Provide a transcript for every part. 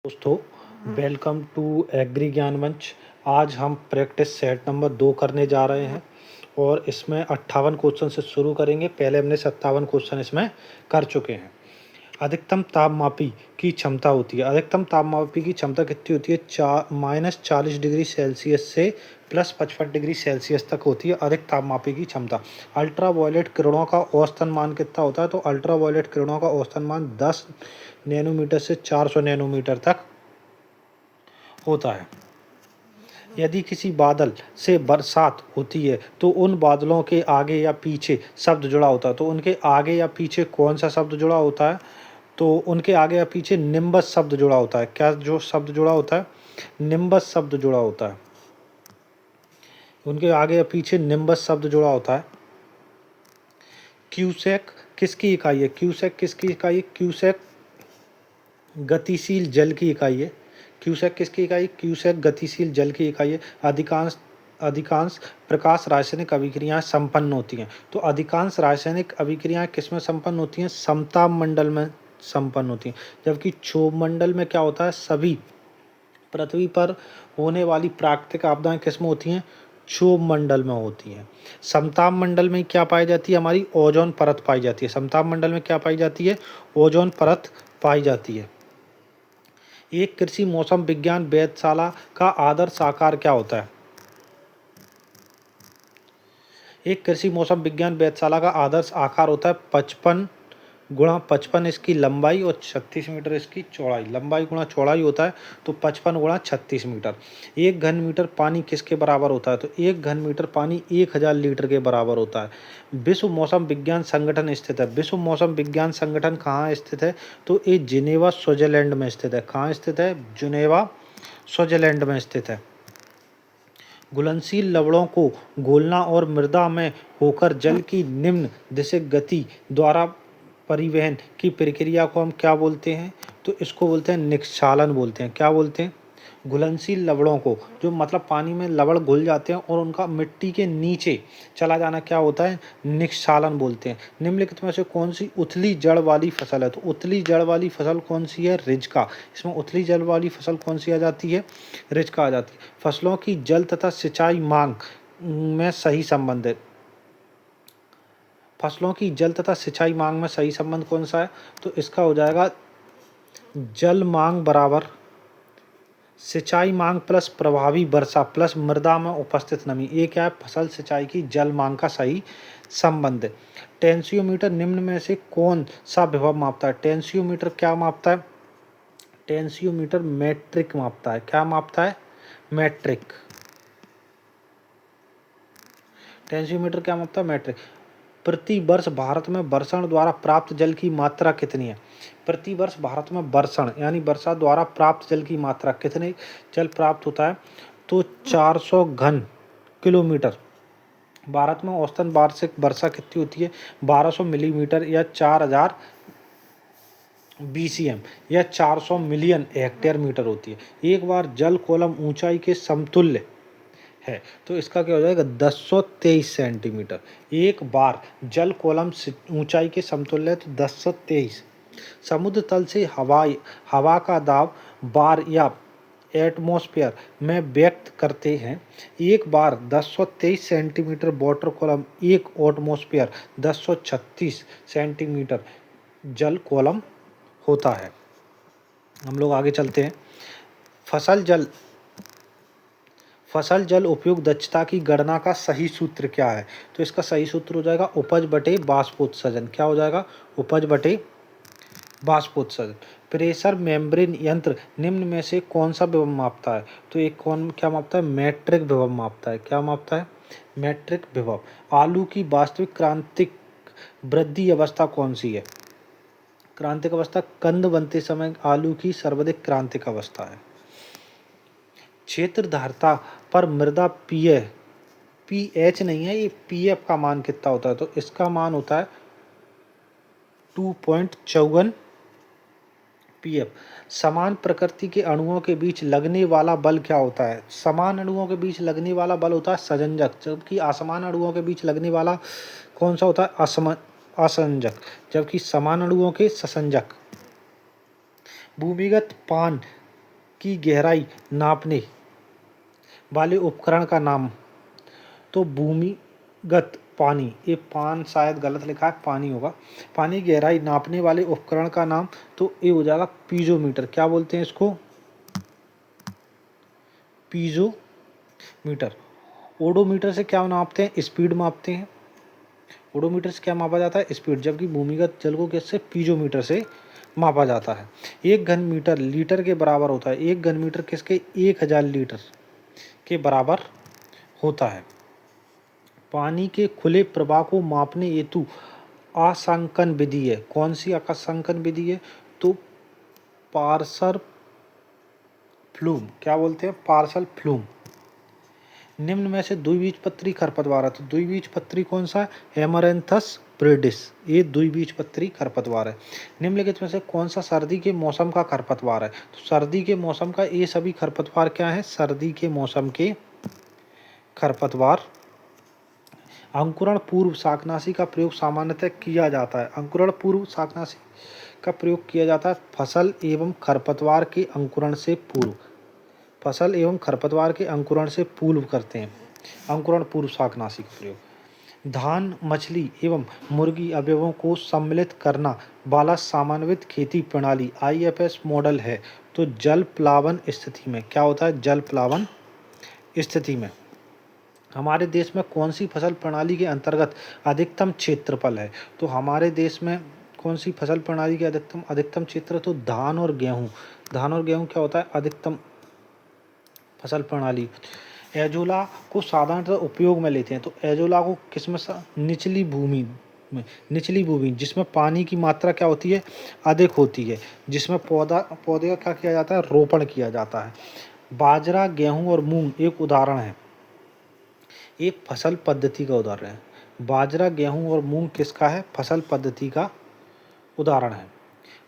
दोस्तों, welcome to agree ज्ञान मंच। आज हम प्रैक्टिस सेट नंबर 2 करने जा रहे हैं और इसमें 58 क्वेश्चन से शुरू करेंगे। पहले हमने 57 क्वेश्चन इसमें कर चुके हैं। अधिकतम तापमापी की क्षमता होती है। अधिकतम तापमापी की क्षमता कितनी होती है? -40 डिग्री सेल्सियस से +55 डिग्री सेल्सियस तक होती है अधिक तापमापी की क्षमता। अल्ट्रा वायलेट किरणों का औसतन मान कितना होता है? तो अल्ट्रा वायलेट किरणों का औसतन मान 10 नैनोमीटर से 400 नैनोमीटर तक होता है। यदि किसी बादल से बरसात होती है तो उन बादलों के आगे या पीछे शब्द जुड़ा होता है। तो उनके आगे या पीछे कौन सा शब्द जुड़ा होता है? तो उनके आगे या पीछे निम्बस शब्द जुड़ा होता है। क्या जो शब्द जुड़ा होता है? निम्बस शब्द जुड़ा होता है। उनके आगे या पीछे निम्बस शब्द जुड़ा होता है। क्यूसेक किसकी इकाई है? क्यूसेक किसकी इकाई है? क्यूसेक गतिशील जल की इकाई है। क्यूसेक किसकी इकाई? क्यूसेक गतिशील जल की इकाई है। अधिकांश प्रकाश रासायनिक अभिक्रियाएं संपन्न होती हैं। तो अधिकांश रासायनिक अभिक्रियाएं किसमें संपन्न होती हैं? समताप मंडल में संपन्न होती हैं। जबकि क्षोभ मंडल में क्या होता है? सभी पृथ्वी पर होने वाली प्राकृतिक आपदाएं किसमें होती हैं? क्षोभ मंडल में होती हैं। समताप मंडल में क्या पाई जाती है? हमारी ओजोन परत पाई जाती है। समताप मंडल में क्या पाई जाती है? ओजोन परत पाई जाती है। एक कृषि मौसम विज्ञान वेधशाला का आदर्श आकार क्या होता है? एक कृषि मौसम विज्ञान वेधशाला का आदर्श आकार होता है 55 इसकी लंबाई और 36 मीटर इसकी चौड़ाई। लंबाई गुणा चौड़ाई होता है तो 55 गुणा 36 मीटर। एक घन मीटर पानी किसके बराबर होता है? तो एक घन मीटर पानी 1000 लीटर के बराबर होता है। विश्व मौसम विज्ञान संगठन स्थित है। विश्व मौसम विज्ञान संगठन कहाँ स्थित है? तो ये जिनेवा स्विट्जरलैंड में स्थित है। कहाँ स्थित है? जिनेवा स्विट्जरलैंड में स्थित है। घुलनशील लवणों को घोलना और मृदा में होकर जल की निम्न दिशिक गति द्वारा परिवहन की प्रक्रिया को हम क्या बोलते हैं? तो इसको बोलते हैं निक्षालन बोलते हैं। क्या बोलते हैं? घुलनशील लवणों को, जो मतलब पानी में लवण घुल जाते हैं और उनका मिट्टी के नीचे चला जाना, क्या होता है? निक्षालन बोलते हैं। निम्नलिखित में से कौन सी उथली जड़ वाली फसल है? तो उथली जड़ वाली फसल कौन सी है? रिजका। इसमें उथली जड़ वाली फसल कौन सी आ जाती है? रिजका आ जाती है। फसलों की जल तथा सिंचाई मांग में सही संबंध है। फसलों की जल तथा सिंचाई मांग में सही संबंध कौन सा है? तो इसका हो जाएगा जल मांग बराबर सिंचाई मांग प्लस प्रभावी वर्षा प्लस मृदा में उपस्थित नमी। ये क्या है? फसल सिंचाई की जल मांग का सही संबंध है। टेंसियोमीटर निम्न में से कौन सा विभव मापता है? टेंसियोमीटर क्या मापता है? टेंसियोमीटर मैट्रिक मापता है। क्या मापता है? मैट्रिक। टेंसियोमीटर क्या मापता है? मैट्रिक। प्रति वर्ष भारत में वर्षण द्वारा प्राप्त जल की मात्रा कितनी है? प्रति वर्ष भारत में वर्षण यानी वर्षा द्वारा प्राप्त जल की मात्रा कितने जल प्राप्त होता है? तो 400 घन किलोमीटर। भारत में औसतन वार्षिक वर्षा कितनी होती है? 1200 मिलीमीटर या 4000 BCM या 400 मिलियन हेक्टेयर मीटर होती है। एक बार जल कॉलम ऊंचाई के समतुल्य है तो इसका क्या हो जाएगा? 1023 सेंटीमीटर। एक बार जल कॉलम ऊंचाई के समतुल्य है तो 1023। समुद्र तल से हवा का दाब बार या एटमॉस्फेयर में व्यक्त करते हैं। एक बार 1023 सेंटीमीटर वाटर कॉलम एक एटमॉस्फेयर 1036 सेंटीमीटर जल कॉलम होता है। हम लोग आगे चलते हैं। फसल जल उपयोग दक्षता की गणना का सही सूत्र क्या है? तो इसका सही सूत्र हो जाएगा उपज बटे बाष्पोत्सर्जन। क्या हो जाएगा? उपज बटे बाष्पोत्सर्जन। प्रेशर मेम्ब्रेन यंत्र निम्न में से कौन सा विभव मापता है? तो एक कौन क्या मापता है? मैट्रिक विभव मापता है। क्या मापता है? मैट्रिक विभव। आलू की वास्तविक क्रांतिक वृद्धि अवस्था कौन सी है? क्रांतिक अवस्था कंद बनते समय आलू की सर्वाधिक क्रांतिक अवस्था है। क्षेत्र धारिता पर मृदा पीएच नहीं है, ये पीएफ का मान कितना होता है? तो इसका मान होता है 2.54 पीएफ। समान प्रकृति के अणुओं के बीच लगने वाला बल क्या होता है? समान अणुओं के बीच लगने वाला बल होता है संयोजक, जबकि असमान अणुओं के बीच लगने वाला कौन सा होता है? असंयोजक। जबकि समान अणुओं के संयोजक। भूमिगत पान की गहराई नापने वाले उपकरण का नाम, तो भूमिगत पानी, ये पान शायद गलत लिखा है, पानी होगा। पानी की गहराई नापने वाले उपकरण का नाम, तो ये हो जाएगा पीजोमीटर। क्या बोलते हैं इसको? पीजोमीटर। ओडोमीटर से क्या नापते हैं? स्पीड मापते हैं। ओडोमीटर से क्या मापा जाता है? स्पीड। जबकि भूमिगत जल को किससे? पीजोमीटर से मापा जाता है। एक घन मीटर लीटर के बराबर होता है। एक घन मीटर किसके? 1000 लीटर के बराबर होता है। पानी के खुले प्रवाह को मापने हेतु आंशांकन विधि है। कौन सी आंशांकन विधि है? तो पार्सल फ्लूम। क्या बोलते हैं? Parcel flume. निम्न में से द्विबीजपत्री खरपतवार है, तो द्विबीजपत्री कौन सा है? एमरैंथस ब्रिडिस, ये द्विबीजपत्री खरपतवार है। निम्नलिखित में से कौन सा सर्दी के मौसम का खरपतवार है? तो सर्दी के मौसम का ये सभी खरपतवार क्या है? सर्दी के मौसम के खरपतवार। अंकुरण पूर्व शाकनाशी का प्रयोग सामान्यतः किया जाता है। अंकुरण पूर्व शाकनाशी का प्रयोग किया जाता है फसल एवं खरपतवार के अंकुरण से पूर्व। फसल एवं खरपतवार के अंकुरण से पूर्व करते हैं अंकुरण पूर्व शाकनाशी का प्रयोग। धान, मछली एवं मुर्गी अवयवों को सम्मिलित करना वाला समन्वित खेती प्रणाली IFS मॉडल है। तो जल प्लावन स्थिति में क्या होता है? जल प्लावन स्थिति में हमारे देश में कौन सी फसल प्रणाली के अंतर्गत अधिकतम क्षेत्रफल है? तो हमारे देश में कौन सी फसल प्रणाली के अधिकतम क्षेत्र? तो धान और गेहूँ। धान और गेहूँ क्या होता है? अधिकतम फसल प्रणाली। एजोला को साधारणतः उपयोग में लेते हैं, तो एजोला को किसमें? निचली भूमि में। निचली भूमि जिसमें पानी की मात्रा क्या होती है? अधिक होती है, जिसमें पौधे का क्या किया जाता है? रोपण किया जाता है। बाजरा, गेहूं और मूंग एक उदाहरण है, एक फसल पद्धति का उदाहरण है। बाजरा, गेहूं और मूंग किसका है? फसल पद्धति का उदाहरण है।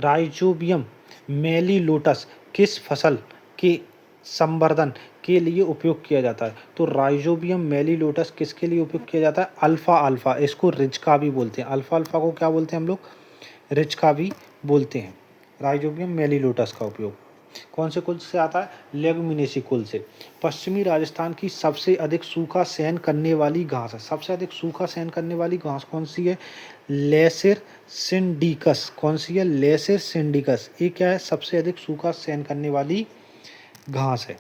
राइजोबियम मेलिलोटस किस फसल के संवर्धन के लिए उपयोग किया जाता है? तो राइजोबियम मेलिलोटस किसके लिए उपयोग किया जाता है? अल्फा अल्फा, इसको रिजका भी बोलते हैं। अल्फा अल्फा को क्या बोलते हैं हम लोग? रिजका भी बोलते हैं। राइजोबियम मेलिलोटस का उपयोग कौन से कुल से आता है? लेगुमिनेसी कुल से। पश्चिमी राजस्थान की सबसे अधिक सूखा सहन करने वाली घास है। सबसे अधिक सूखा सहन करने वाली घास कौन सी है? लेसिर सिंडिकस। कौन सी है? लेसिर सिंडिकस। ये क्या है? सबसे अधिक सूखा सहन करने वाली घास है।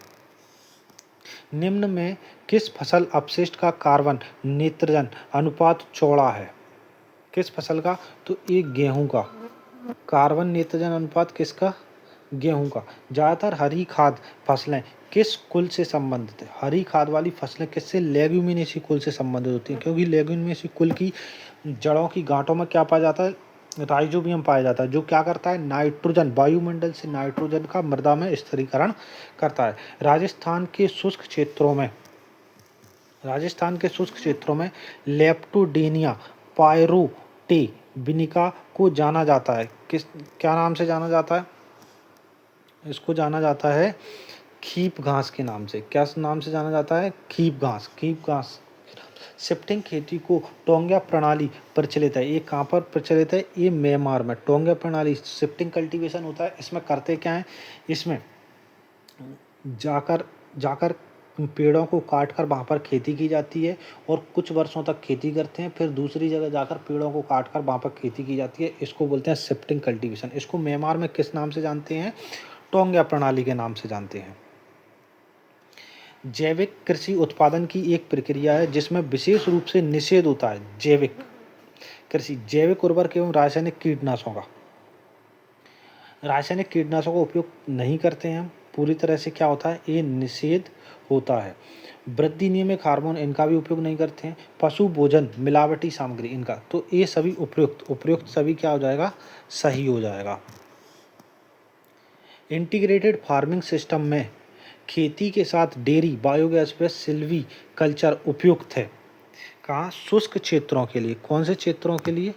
निम्न में किस फसल अपशिष्ट का कार्बन नेत्रजन अनुपात चौड़ा है? किस फसल का? तो एक गेहूं का। कार्बन नेत्रजन अनुपात किसका? गेहूं का। ज़्यादातर हरी खाद फसलें किस कुल से संबंधित है? हरी खाद वाली फसलें किससे? लेग्यूमिनेसी कुल से संबंधित होती हैं, क्योंकि लेग्यूमिनेसी कुल की जड़ों की गांठों में क्या पाया जाता है? राइजोबियम पाया जाता है, जो क्या करता है? नाइट्रोजन, वायुमंडल से नाइट्रोजन का मृदा में स्थिरीकरण करता है। राजस्थान के शुष्क क्षेत्रों में लेप्टोडेनिया पायरोटेबिनिका को जाना जाता है। क्या नाम से जाना जाता है? इसको जाना जाता है खीप घास के नाम से। क्या नाम से जाना जाता है? खीप घास। खीप घास। शिफ्टिंग खेती को टोंगा प्रणाली प्रचलित है। ये कहाँ पर प्रचलित है? ये म्यांमार में। टोंगा प्रणाली शिफ्टिंग कल्टीवेशन होता है। इसमें करते क्या है? इसमें जाकर पेड़ों को काटकर वहाँ पर खेती की जाती है और कुछ वर्षों तक खेती करते हैं, फिर दूसरी जगह जाकर पेड़ों को काटकर वहाँ पर खेती की जाती है। इसको बोलते हैं शिफ्टिंग कल्टीवेशन। इसको म्यांमार में किस नाम से जानते हैं? टोंगा प्रणाली के नाम से जानते हैं। जैविक कृषि उत्पादन की एक प्रक्रिया है जिसमें विशेष रूप से निषेध होता है। जैविक कृषि जैविक उर्वरक एवं रासायनिक कीटनाशकों का उपयोग नहीं करते हैं। पूरी तरह से क्या होता है? ये निषेध होता है। वृद्धि नियमित हार्मोन, इनका भी उपयोग नहीं करते हैं। पशु भोजन, मिलावटी सामग्री, इनका, तो ये सभी उपयुक्त सभी क्या हो जाएगा? सही हो जाएगा। इंटीग्रेटेड फार्मिंग सिस्टम में खेती के साथ डेयरी, बायोगैस व सिल्वी कल्चर उपयुक्त है। कहाँ? शुष्क क्षेत्रों के लिए। कौन से क्षेत्रों के लिए?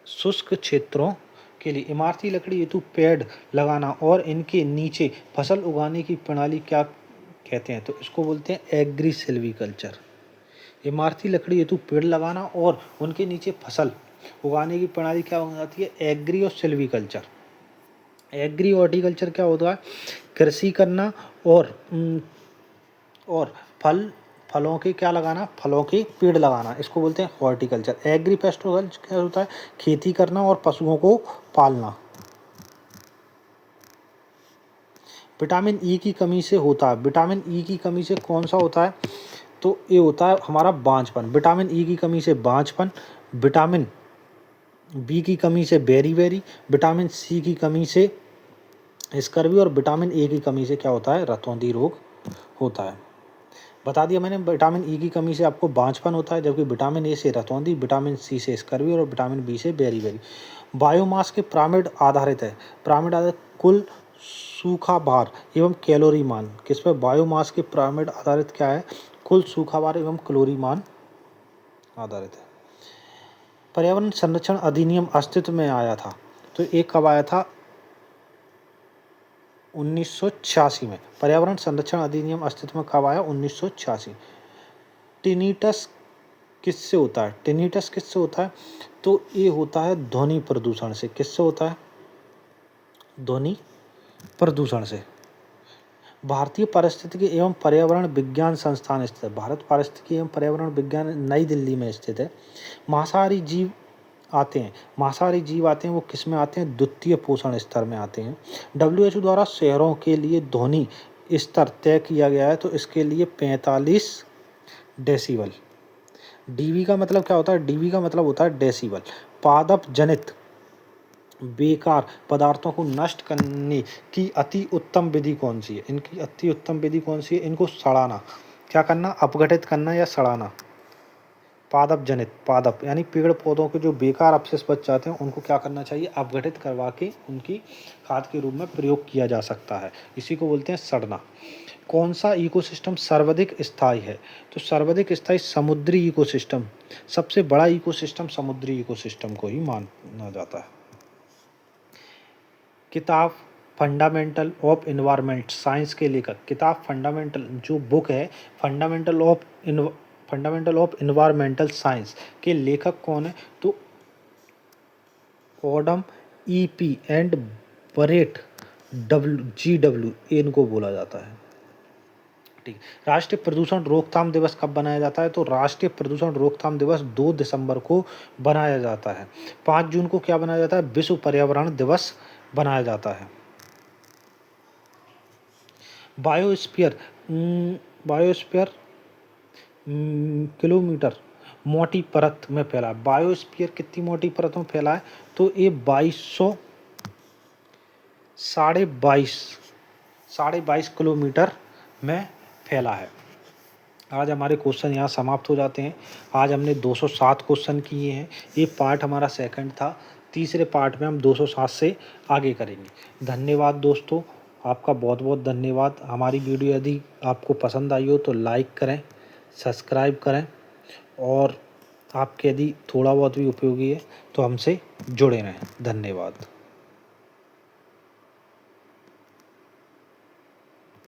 शुष्क क्षेत्रों के लिए। इमारती लकड़ी हेतु पेड़ लगाना और इनके नीचे फसल उगाने की प्रणाली क्या कहते हैं? तो इसको बोलते हैं एग्री सिल्वीकल्चर। इमारती लकड़ी हेतु पेड़ लगाना और उनके नीचे फसल उगाने की प्रणाली क्या हो जाती है? एग्री और सिल्वीकल्चर। एग्री हॉर्टिकल्चर क्या होता है? कृषि करना और फलों के क्या लगाना, फलों के पेड़ लगाना, इसको बोलते हैं हॉर्टिकल्चर। एग्री पेस्टोकल्चर क्या होता है, खेती करना और पशुओं को पालना। विटामिन ई की कमी से होता है, विटामिन ई की कमी से कौन सा होता है, तो ये होता है हमारा बांझपन। विटामिन ई की कमी से बांझपन, विटामिन बी की कमी से बेरी, विटामिन सी की कमी से स्कर्वी और विटामिन ए की कमी से क्या होता है, रतौंधी रोग होता है। बता दिया मैंने, विटामिन ई की कमी से आपको बांझपन होता है, जबकि विटामिन ए से रतौंधी, विटामिन सी से स्कर्वी और विटामिन बी से बेरी। बायोमास के पिरामिड आधारित है, पिरामिड आधारित कुल सूखा भार एवं कैलोरी मान। किस पे, बायोमास के पिरामिड आधारित क्या है, कुल सूखा भार एवं कैलोरी मान आधारित है। पर्यावरण संरक्षण अधिनियम अस्तित्व में आया था, तो ये कब आया था, 1986 में। पर्यावरण संरक्षण अधिनियम अस्तित्व में कब आया, 1986। टिनीटस किससे होता है, टिनीटस किससे होता है, तो ये होता है ध्वनि प्रदूषण से। किससे होता है, ध्वनि प्रदूषण से। भारतीय पारिस्थितिकी एवं पर्यावरण विज्ञान संस्थान स्थित है, भारत पारिस्थितिकी एवं पर्यावरण विज्ञान नई दिल्ली में स्थित है। मांसाहारी जीव आते हैं, मांसाहारी जीव आते हैं, वो किस में आते हैं, द्वितीय पोषण स्तर में आते हैं। WHO द्वारा शहरों के लिए ध्वनि स्तर तय किया गया है, तो इसके लिए 45 डेसिबल। डीबी का मतलब क्या होता है, डीबी का मतलब होता है डेसिबल। पादप जनित बेकार पदार्थों को नष्ट करने की अति उत्तम विधि कौन सी है, इनकी अति उत्तम विधि कौन सी है, इनको सड़ाना, क्या करना, अपघटित करना या सड़ाना। पादप जनित, पादप यानी पेड़ पौधों के जो बेकार अवशेष बच जाते हैं उनको क्या करना चाहिए, अपघटित करवा के उनकी खाद के रूप में प्रयोग किया जा सकता है, इसी को बोलते हैं सड़ना। कौन सा इकोसिस्टम सर्वाधिक स्थायी है, तो सर्वाधिक स्थायी समुद्री इकोसिस्टम, सबसे बड़ा इकोसिस्टम समुद्री इकोसिस्टम को ही माना जाता है। किताब फंडामेंटल ऑफ इन्वायरमेंट साइंस के लेखक, किताब फंडामेंटल जो बुक है फंडामेंटल ऑफ इन्वायरमेंटल साइंस के लेखक कौन है, तो ओडम EP एंड बरेट GW इनको बोला जाता है। ठीक। राष्ट्रीय प्रदूषण रोकथाम दिवस कब बनाया जाता है, तो राष्ट्रीय प्रदूषण रोकथाम दिवस 2 दिसंबर को बनाया जाता है। 5 जून को क्या बनाया जाता है, विश्व पर्यावरण दिवस बनाया जाता है। बायोस्फीयर किलोमीटर मोटी परत में फैला है। बायोस्फीयर कितनी मोटी परत में फैला है, तो ये 2200 साढ़े बाईस किलोमीटर में फैला है। आज हमारे क्वेश्चन यहाँ समाप्त हो जाते हैं। आज हमने 207 क्वेश्चन किए हैं, ये पार्ट हमारा सेकंड था। तीसरे पार्ट में हम 207 से आगे करेंगे। धन्यवाद दोस्तों, आपका बहुत बहुत धन्यवाद। हमारी वीडियो यदि आपको पसंद आई हो तो लाइक करें, सब्सक्राइब करें, और आपके यदि थोड़ा बहुत भी उपयोगी है तो हमसे जुड़े रहें। धन्यवाद।